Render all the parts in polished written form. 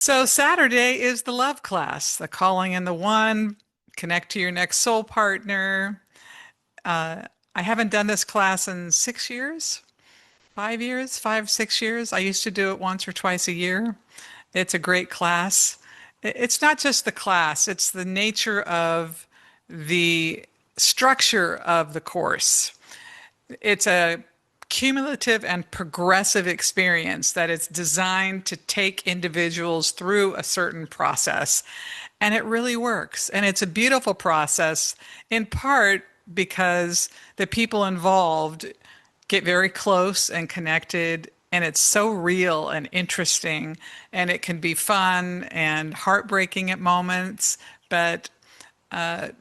So Saturday is the love class, the calling in the one, connect to your next soul partner. Uh, I haven't done this class in 6 years, 5 years, 5, 6 years. I used to do it once or twice a year. It's a great class. It's not just the class, it's the nature of the structure of the course. It's a cumulative and progressive experience that it's designed to take individuals through a certain process. And it really works. And it's a beautiful process, in part because the people involved get very close and connected. And it's so real and interesting. And it can be fun and heartbreaking at moments, but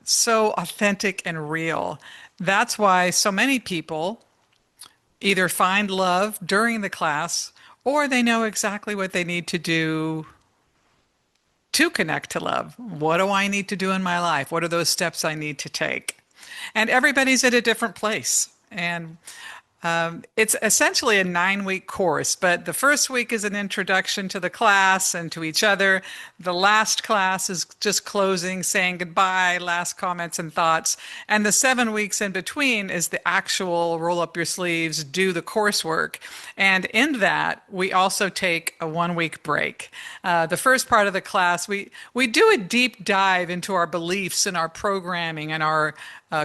so authentic and real. That's why so many people either find love during the class or they know exactly what they need to do to connect to love. What do I need to do in my life? What are those steps I need to take? And everybody's at a different place. And it's essentially a 9-week course, but the first week is an introduction to the class and to each other. The last class is just closing, saying goodbye, last comments and thoughts. And the 7 weeks in between is the actual roll up your sleeves, do the coursework. And in that, we also take a 1 week break. The first part of the class, we do a deep dive into our beliefs and our programming and our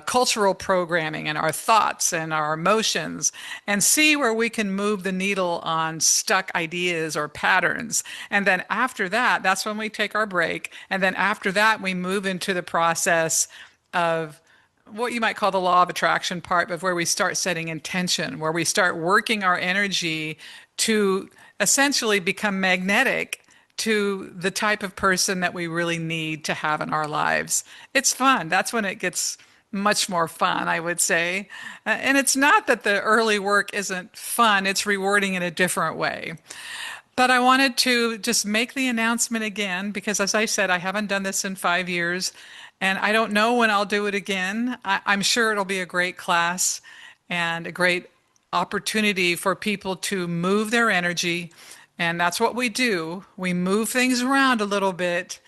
cultural programming and our thoughts and our emotions and see where we can move the needle on stuck ideas or patterns. And then after that, that's when we take our break. And then after that, we move into the process of what you might call the law of attraction part, but where we start setting intention, where we start working our energy to essentially become magnetic to the type of person that we really need to have in our lives. It's fun. That's when it gets much more fun, I would say. And it's not that the early work isn't fun, it's rewarding in a different way. But I wanted to just make the announcement again because, as I said, I haven't done this in 5 years and I don't know when I'll do it again. I'm sure it'll be a great class and a great opportunity for people to move their energy. And that's what we do. We move things around a little bit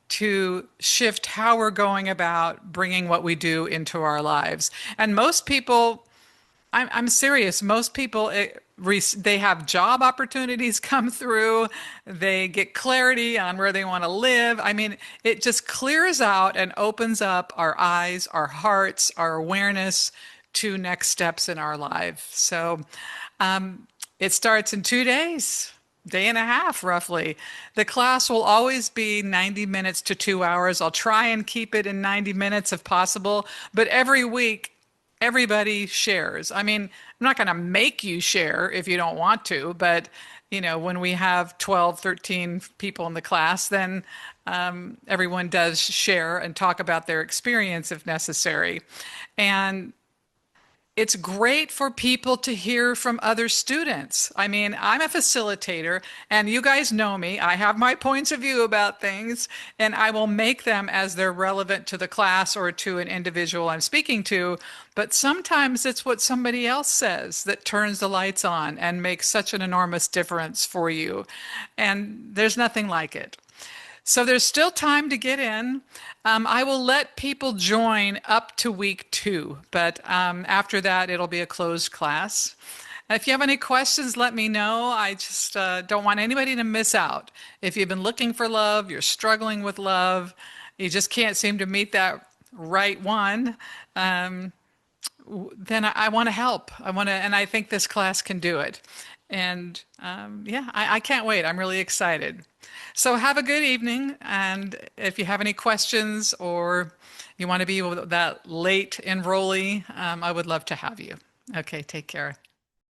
to shift how we're going about bringing what we do into our lives. And most people, I'm serious, most people, they have job opportunities come through, they get clarity on where they want to live. I mean, it just clears out and opens up our eyes, our hearts, our awareness to next steps in our life. So it starts in 2 days. Day and a half, roughly. The class will always be 90 minutes to 2 hours. I'll try and keep it in 90 minutes if possible, but every week, everybody shares. I mean, I'm not going to make you share if you don't want to, but when we have 12, 13 people in the class, then everyone does share and talk about their experience if necessary. And it's great for people to hear from other students. I mean, I'm a facilitator, and you guys know me. I have my points of view about things, and I will make them as they're relevant to the class or to an individual I'm speaking to. But sometimes it's what somebody else says that turns the lights on and makes such an enormous difference for you. And there's nothing like it. So there's still time to get in. I will let people join up to week 2, but after that, it'll be a closed class. If you have any questions, let me know. I just don't want anybody to miss out. If you've been looking for love, you're struggling with love, you just can't seem to meet that right one, then I want to help. And I think this class can do it. And yeah, I can't wait. I'm really excited. So have a good evening. And if you have any questions or you want to be that late enrollee, I would love to have you. Okay, take care.